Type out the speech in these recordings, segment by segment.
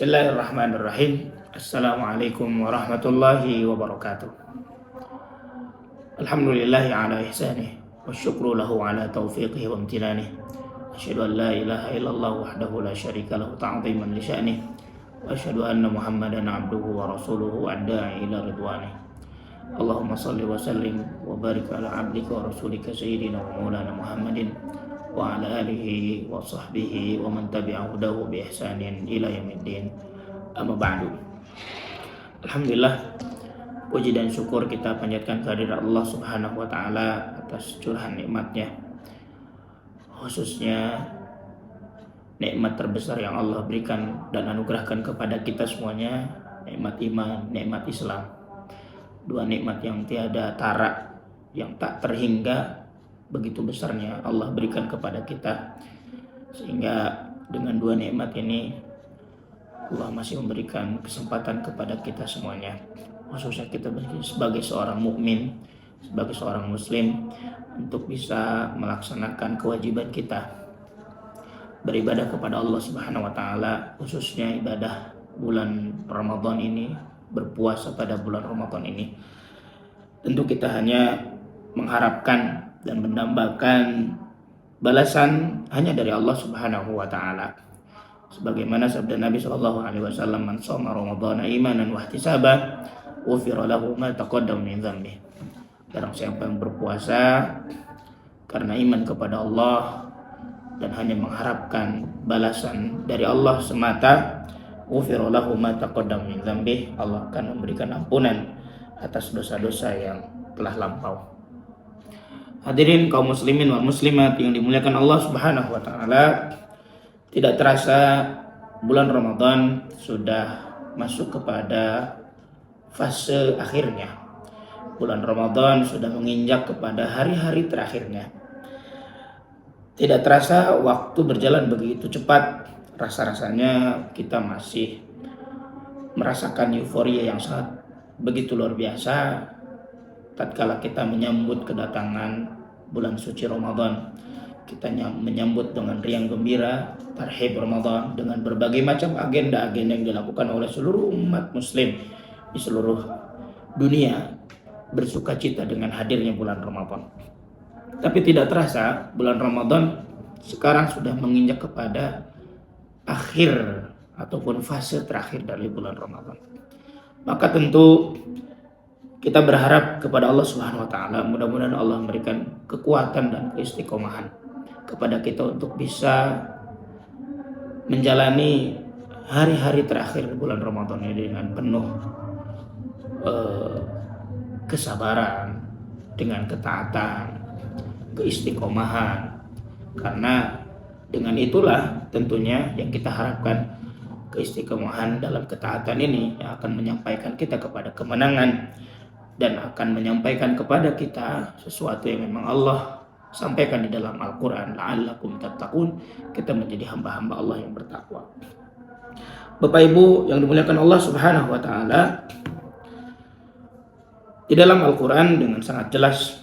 Bismillahirrahmanirrahim. Assalamualaikum warahmatullahi wabarakatuh. Alhamdulillahi ala ihsanih wa syukru lahu ala taufiqihi wa amtinanih. Asyhadu an la ilaha illallah wahdahu la syarika lahu ta'ziman li sya'nih. Wa asyhadu anna Muhammadan abduhu wa rasuluhu ad-da'i ila ridwanih. Allahumma salli wa sallim wa barik ala abdika wa rasulika sayyidina wa maulana Muhammadin wa ala alihi wa sahbihi wa man tabi'a hudahu bi ihsanin ila yaumiddin. Amma ba'du. Alhamdulillah, puji dan syukur kita panjatkan kehadirat Allah Subhanahu wa taala atas curahan nikmatnya, khususnya nikmat terbesar yang Allah berikan dan anugerahkan kepada kita semuanya, nikmat iman, nikmat Islam. Dua nikmat yang tiada tara, yang tak terhingga, begitu besarnya Allah berikan kepada kita, sehingga dengan dua nikmat ini Allah masih memberikan kesempatan kepada kita semuanya, khususnya kita sebagai seorang mukmin, sebagai seorang muslim, untuk bisa melaksanakan kewajiban kita beribadah kepada Allah Subhanahu wa taala, khususnya ibadah bulan Ramadan ini, berpuasa pada bulan Ramadan ini. Tentu kita hanya mengharapkan dan mendambakan balasan hanya dari Allah Subhanahu wa taala. Sebagaimana sabda Nabi sallallahu alaihi wasallam, "Man shoma Ramadhana imanan wa ihtisaban, ghufira lahu ma taqaddama min dzambi." Barang siapa yang berpuasa karena iman kepada Allah dan hanya mengharapkan balasan dari Allah semata, ghufira lahu ma taqaddama min dzambi, Allah akan memberikan ampunan atas dosa-dosa yang telah lampau. Hadirin kaum muslimin wal muslimat yang dimuliakan Allah Subhanahu wa taala, tidak terasa bulan Ramadan sudah masuk kepada fase akhirnya. Bulan Ramadan sudah menginjak kepada hari-hari terakhirnya. Tidak terasa waktu berjalan begitu cepat. Rasa-rasanya kita masih merasakan euforia yang sangat begitu luar biasa tatkala kita menyambut kedatangan bulan suci Ramadan. Kita menyambut dengan riang gembira tarhib Ramadan dengan berbagai macam agenda-agenda yang dilakukan oleh seluruh umat muslim di seluruh dunia, bersuka cita dengan hadirnya bulan Ramadan. Tapi tidak terasa bulan Ramadan sekarang sudah menginjak kepada akhir ataupun fase terakhir dari bulan Ramadan. Maka tentu kita berharap kepada Allah Subhanahu wa taala, mudah-mudahan Allah memberikan kekuatan dan keistiqomahan kepada kita untuk bisa menjalani hari-hari terakhir bulan Ramadan ini dengan penuh kesabaran, dengan ketaatan, keistiqomahan. Karena dengan itulah tentunya yang kita harapkan, keistiqomahan dalam ketaatan ini yang akan menyampaikan kita kepada kemenangan dan akan menyampaikan kepada kita sesuatu yang memang Allah sampaikan di dalam Al-Quran, la'allakum tattaqun, kita menjadi hamba-hamba Allah yang bertakwa. Bapak Ibu yang dimuliakan Allah Subhanahu wa taala, di dalam Al-Quran dengan sangat jelas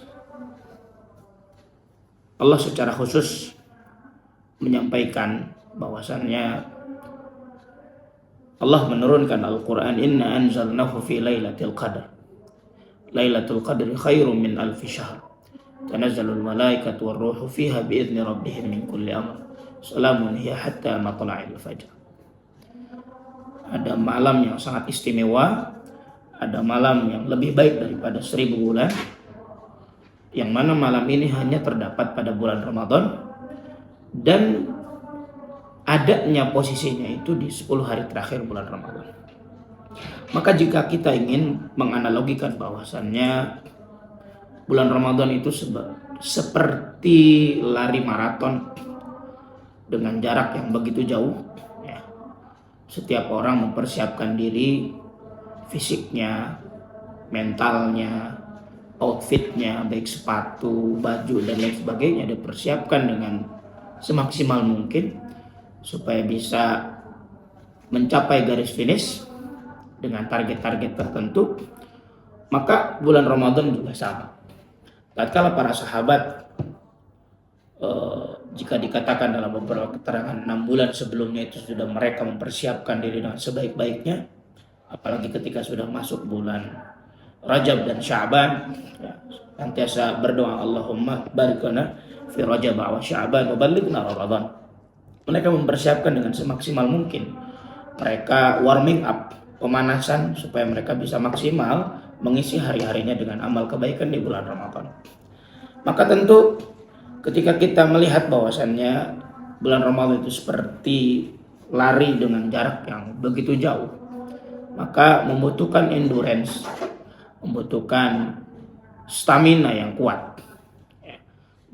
Allah secara khusus menyampaikan bahwasannya Allah menurunkan Al-Quran, inna anzalnahu fi lailatul qadar. Lailatul qadri khairum min alfi syahr. Tanazzalul malaikatu warruhu fiha biizni rabbihim min kulli amr. Salamun hiya hatta matla'il fajr. Ada malam yang sangat istimewa, ada malam yang lebih baik daripada 1000 bulan, yang mana malam ini hanya terdapat pada bulan Ramadan dan adanya posisinya itu di 10 hari terakhir bulan Ramadan. Maka jika kita ingin menganalogikan bahwasannya bulan Ramadan itu seperti lari maraton dengan jarak yang begitu jauh, ya. Setiap orang mempersiapkan diri, fisiknya, mentalnya, outfitnya, baik sepatu, baju dan lain sebagainya dipersiapkan dengan semaksimal mungkin supaya bisa mencapai garis finish dengan target-target tertentu. Maka bulan Ramadan juga sama. Tatkala para sahabat jika dikatakan dalam beberapa keterangan 6 bulan sebelumnya itu sudah mereka mempersiapkan diri dengan sebaik-baiknya, apalagi ketika sudah masuk bulan Rajab dan Sya'ban, ya, senantiasa berdoa, Allahumma barik lana fi Rajab wa Sya'ban wa ballighna Ramadan. Mereka mempersiapkan dengan semaksimal mungkin. Mereka warming up, pemanasan supaya mereka bisa maksimal mengisi hari-harinya dengan amal kebaikan di bulan Ramadan. Maka tentu ketika kita melihat bahwasannya bulan Ramadan itu seperti lari dengan jarak yang begitu jauh, maka membutuhkan endurance, membutuhkan stamina yang kuat.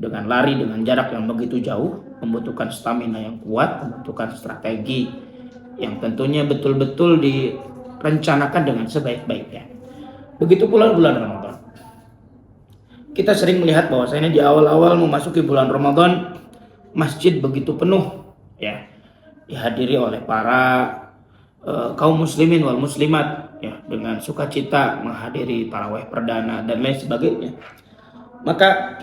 Dengan lari dengan jarak yang begitu jauh, membutuhkan stamina yang kuat, membutuhkan strategi yang tentunya betul-betul direncanakan dengan sebaik-baiknya. Begitu pula bulan Ramadan. Kita sering melihat bahwasanya di awal-awal memasuki bulan Ramadan, masjid begitu penuh, ya, dihadiri oleh para kaum muslimin wal muslimat, ya, dengan sukacita menghadiri tarawih perdana dan lain sebagainya. Maka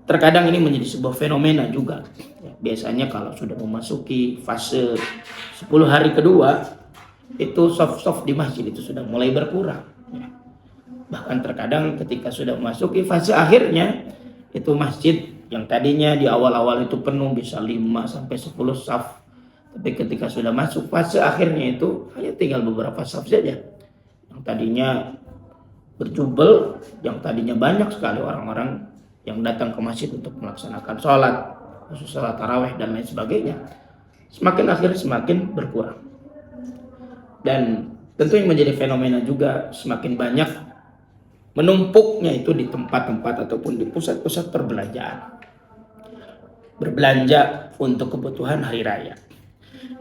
terkadang ini menjadi sebuah fenomena juga. Ya, biasanya kalau sudah memasuki fase 10 hari kedua, itu soft-soft di masjid itu sudah mulai berkurang. Ya. Bahkan terkadang ketika sudah memasuki fase akhirnya, itu masjid yang tadinya di awal-awal itu penuh bisa 5-10 saf. Tapi ketika sudah masuk fase akhirnya itu hanya tinggal beberapa saf saja. Yang tadinya berjubel, yang tadinya banyak sekali orang-orang yang datang ke masjid untuk melaksanakan sholat, khusus sholat tarawih dan lain sebagainya, semakin akhir semakin berkurang. Dan tentu yang menjadi fenomena juga semakin banyak menumpuknya itu di tempat-tempat ataupun di pusat-pusat perbelanjaan. Berbelanja untuk kebutuhan hari raya.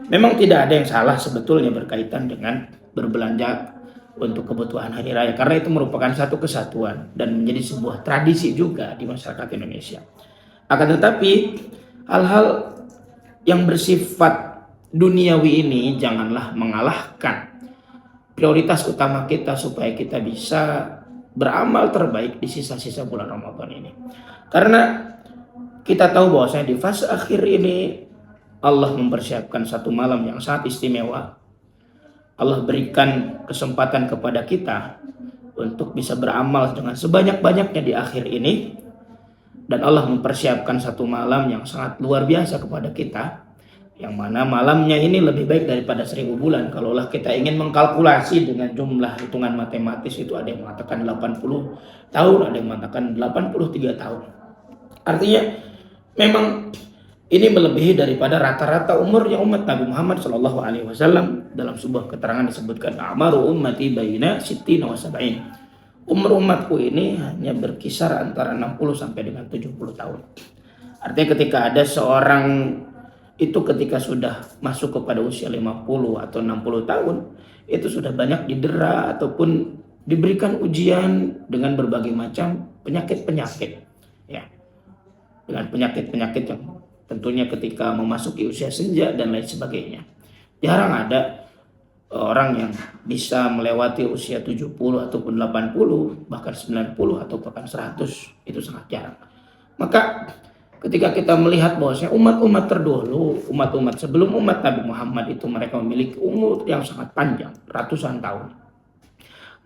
Memang tidak ada yang salah sebetulnya berkaitan dengan berbelanja untuk kebutuhan hari raya, karena itu merupakan satu kesatuan dan menjadi sebuah tradisi juga di masyarakat Indonesia. Akan tetapi hal-hal yang bersifat duniawi ini janganlah mengalahkan prioritas utama kita supaya kita bisa beramal terbaik di sisa-sisa bulan Ramadan ini. Karena kita tahu bahwasanya di fase akhir ini Allah mempersiapkan satu malam yang sangat istimewa. Allah berikan kesempatan kepada kita untuk bisa beramal dengan sebanyak-banyaknya di akhir ini. Dan Allah mempersiapkan satu malam yang sangat luar biasa kepada kita, yang mana malamnya ini lebih baik daripada 1000 bulan. Kalaulah kita ingin mengkalkulasi dengan jumlah hitungan matematis, itu ada yang mengatakan 80 tahun, ada yang mengatakan 83 tahun. Artinya memang ini melebihi daripada rata-rata umurnya umat Nabi Muhammad SAW. Dalam sebuah keterangan disebutkan, A'maru ummati baina sittina wa sab'in. Umur umatku ini hanya berkisar antara 60 sampai dengan 70 tahun. Artinya ketika ada seorang itu ketika sudah masuk kepada usia 50 atau 60 tahun, itu sudah banyak didera ataupun diberikan ujian dengan berbagai macam penyakit-penyakit. Ya. Dengan penyakit-penyakit yang tentunya ketika memasuki usia senja dan lain sebagainya. Jarang ada orang yang bisa melewati usia 70 ataupun 80, bahkan 90 atau bahkan 100, itu sangat jarang. Maka ketika kita melihat bahwasanya umat-umat terdahulu, umat-umat sebelum umat Nabi Muhammad itu mereka memiliki umur yang sangat panjang, ratusan tahun.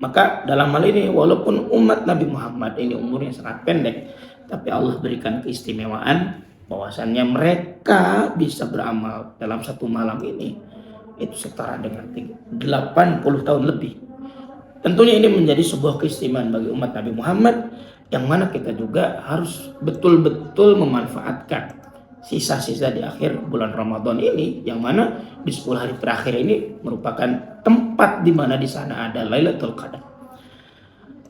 Maka dalam hal ini walaupun umat Nabi Muhammad ini umurnya sangat pendek, tapi Allah berikan keistimewaan bahwasannya mereka bisa beramal dalam satu malam ini itu setara dengan 80 tahun lebih. Tentunya ini menjadi sebuah keistimewaan bagi umat Nabi Muhammad, yang mana kita juga harus betul-betul memanfaatkan sisa-sisa di akhir bulan Ramadan ini, yang mana di 10 hari terakhir ini merupakan tempat di mana di sana ada Lailatul Qadar.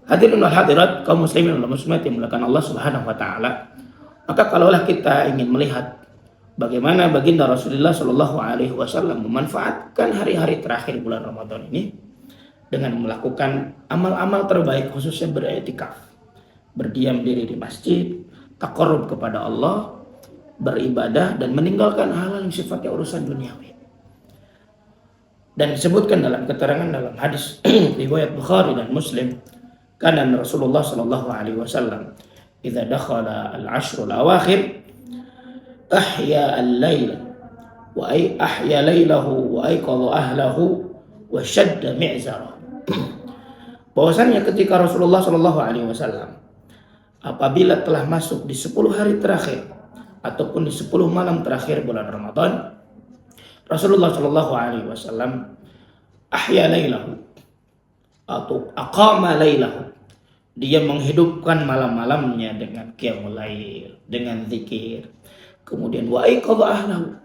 Hadirin wal hadirat, kaum muslimin wal muslimat yang dimuliakan Allah Subhanahu wa taala. Maka kalaulah kita ingin melihat bagaimana baginda Rasulullah Shallallahu Alaihi Wasallam memanfaatkan hari-hari terakhir bulan Ramadan ini dengan melakukan amal-amal terbaik, khususnya beriktikaf, berdiam diri di masjid, taqarrub kepada Allah, beribadah dan meninggalkan hal-hal yang sifatnya urusan duniawi. Dan disebutkan dalam keterangan dalam hadis riwayat Bukhari dan Muslim, karena Rasulullah Shallallahu Alaihi Wasallam idza dakhala al-ashrul awakhir ahya al-lail wa ay ahya lailahu wa ayqadha ahlahu wa shadda mi'zarahu. Bahwasannya ketika Rasulullah Shallallahu alaihi wasallam apabila telah masuk di 10 hari terakhir ataupun di 10 malam terakhir bulan Ramadan, Rasulullah Shallallahu alaihi wasallam ahya lailahu atau aqama lailahu, dia menghidupkan malam-malamnya dengan qiyamul lail, dengan zikir. Kemudian wa aiqadha ahlahu,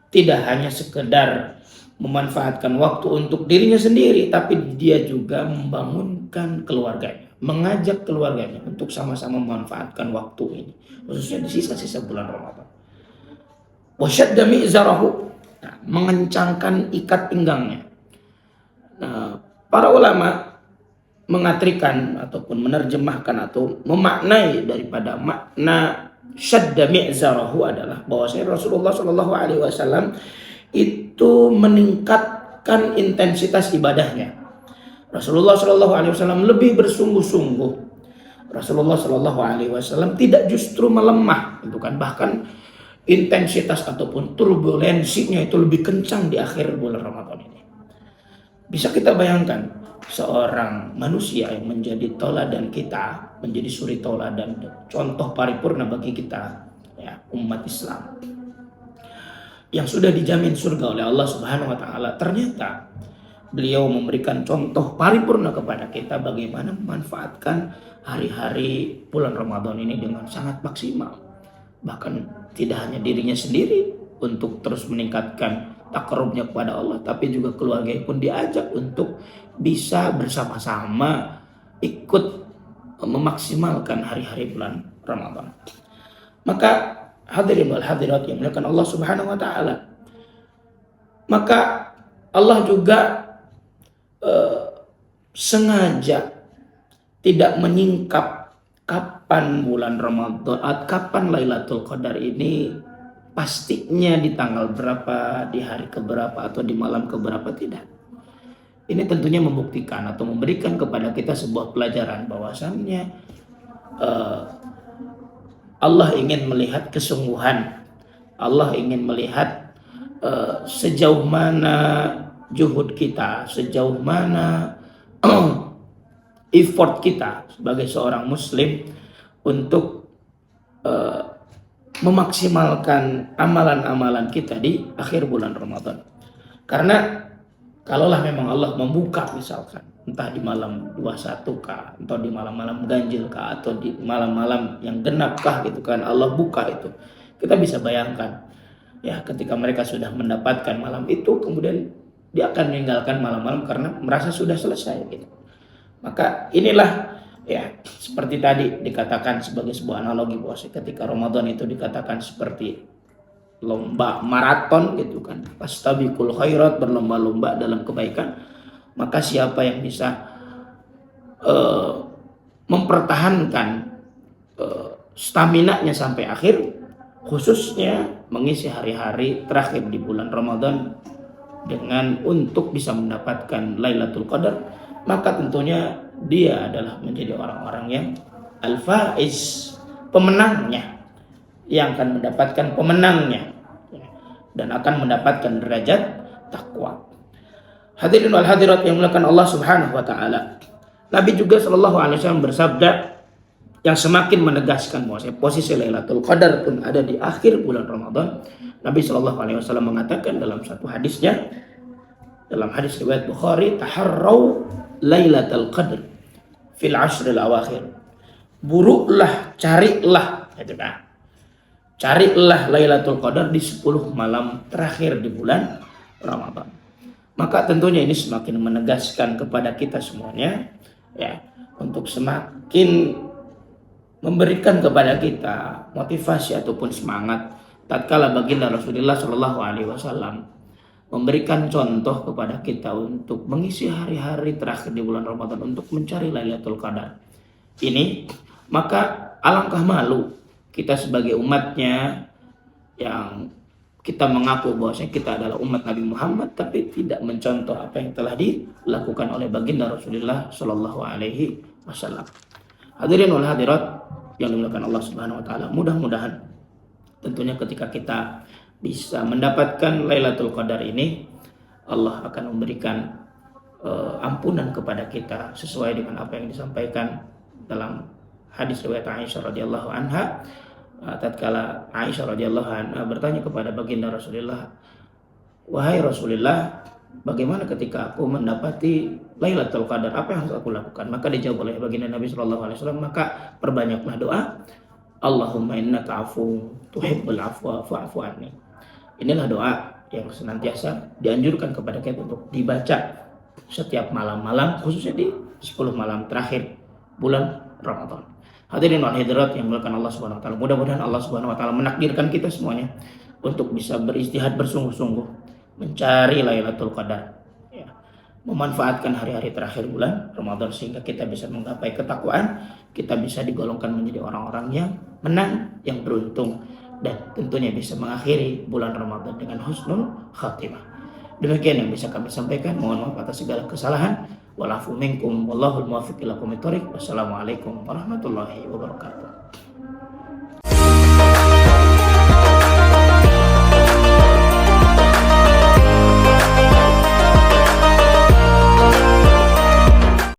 tidak hanya sekedar memanfaatkan waktu untuk dirinya sendiri, tapi dia juga membangunkan keluarganya, mengajak keluarganya untuk sama-sama memanfaatkan waktu ini, khususnya di sisa-sisa bulan Ramadan. Wa shadda mi'zarahu, mengencangkan ikat pinggangnya. Nah, para ulama mengatrikan ataupun menerjemahkan atau memaknai daripada makna syadda mi'zarahu adalah bahwasanya Rasulullah Shallallahu alaihi wasallam itu meningkatkan intensitas ibadahnya. Rasulullah Shallallahu alaihi wasallam lebih bersungguh-sungguh. Rasulullah Shallallahu alaihi wasallam tidak justru melemah, itu kan, bahkan intensitas ataupun turbulensinya itu lebih kencang di akhir bulan Ramadan ini. Bisa kita bayangkan seorang manusia yang menjadi tauladan kita, menjadi suri tauladan, contoh paripurna bagi kita, ya, umat Islam yang sudah dijamin surga oleh Allah Subhanahu wa taala. Ternyata beliau memberikan contoh paripurna kepada kita bagaimana memanfaatkan hari-hari bulan Ramadan ini dengan sangat maksimal. Bahkan tidak hanya dirinya sendiri untuk terus meningkatkan takarubnya kepada Allah, tapi juga keluarga pun diajak untuk bisa bersama-sama ikut memaksimalkan hari-hari bulan Ramadan. Maka hadirin wal hadirat yang dimuliakan Allah Subhanahu wa taala, maka Allah juga sengaja tidak menyingkap kapan bulan Ramadan, kapan Lailatul Qadar ini pastinya di tanggal berapa, di hari keberapa, atau di malam keberapa, tidak. Ini tentunya membuktikan atau memberikan kepada kita sebuah pelajaran bahwasannya Allah ingin melihat kesungguhan, Allah ingin melihat sejauh mana juhud kita, sejauh mana effort kita sebagai seorang muslim untuk memaksimalkan amalan-amalan kita di akhir bulan Ramadan. Karena kalaulah memang Allah membuka, misalkan entah di malam 21 kah, atau di malam-malam ganjil kah, atau di malam-malam yang genap kah, gitu kan, Allah buka itu, kita bisa bayangkan ya, ketika mereka sudah mendapatkan malam itu, kemudian dia akan meninggalkan malam-malam karena merasa sudah selesai gitu. Maka inilah ya, seperti tadi dikatakan sebagai sebuah analogi bahwa ketika Ramadan itu dikatakan seperti lomba maraton gitu kan, fastabiqul khairat, berlomba-lomba dalam kebaikan. Maka siapa yang bisa mempertahankan stamina-nya sampai akhir, khususnya mengisi hari-hari terakhir di bulan Ramadan dengan untuk bisa mendapatkan Lailatul Qadar, maka tentunya dia adalah menjadi orang-orang yang al-faiz, pemenangnya, yang akan mendapatkan pemenangnya dan akan mendapatkan derajat takwa. Hadirin wal hadirat yang dimuliakan Allah Subhanahu wa taala. Nabi juga sallallahu alaihi wasallam bersabda yang semakin menegaskan bahwa posisi Lailatul Qadar pun ada di akhir bulan Ramadan. Nabi sallallahu alaihi wasallam mengatakan dalam satu hadisnya, dalam hadis riwayat Bukhari, taharrau Lailatul Qadar fil ashril awakhir. Buruklah, carilah, gitu kan. Carilah Lailatul Qadar di 10 malam terakhir di bulan Ramadan. Maka tentunya ini semakin menegaskan kepada kita semuanya ya, untuk semakin memberikan kepada kita motivasi ataupun semangat tatkala baginda Rasulullah Shallallahu alaihi wasallam memberikan contoh kepada kita untuk mengisi hari-hari terakhir di bulan Ramadan untuk mencari Lailatul Qadar ini. Maka alangkah malu kita sebagai umatnya yang kita mengaku bahwasanya kita adalah umat Nabi Muhammad tapi tidak mencontoh apa yang telah dilakukan oleh baginda Rasulullah Shallallahu alaihi wasallam. Hadirin wal hadirat yang dimuliakan Allah Subhanahu wa taala, mudah-mudahan tentunya ketika kita bisa mendapatkan Lailatul Qadar ini, Allah akan memberikan ampunan kepada kita sesuai dengan apa yang disampaikan dalam hadis riwayat Aisyah radhiyallahu anha. Tatkala Aisyah radhiyallahu anha bertanya kepada baginda Rasulullah, "Wahai Rasulullah, bagaimana ketika aku mendapati Lailatul Qadar? Apa yang harus aku lakukan?" Maka dijawab oleh baginda Nabi sallallahu alaihi wasallam, "Maka perbanyaklah doa, Allahumma innaka afuwwun tuhibbul afwa fa'fu anni." Inilah doa yang senantiasa dianjurkan kepada kita untuk dibaca setiap malam-malam, khususnya di 10 malam terakhir bulan Ramadan. Hadirin wal hadirat yang dimuliakan Allah Subhanahu wa taala. Mudah-mudahan Allah Subhanahu wa taala menakdirkan kita semuanya untuk bisa beristihad bersungguh-sungguh mencari Lailatul Qadar. Ya, memanfaatkan hari-hari terakhir bulan Ramadan sehingga kita bisa menggapai ketakwaan, kita bisa digolongkan menjadi orang-orang yang menang, yang beruntung, dan tentunya bisa mengakhiri bulan Ramadan dengan husnul khatimah. Demikian yang bisa kami sampaikan. Mohon maaf atas segala kesalahan. Walafu minkum wallahul muwaffiq ila aqwamit thoriq. Wassalamualaikum warahmatullahi wabarakatuh.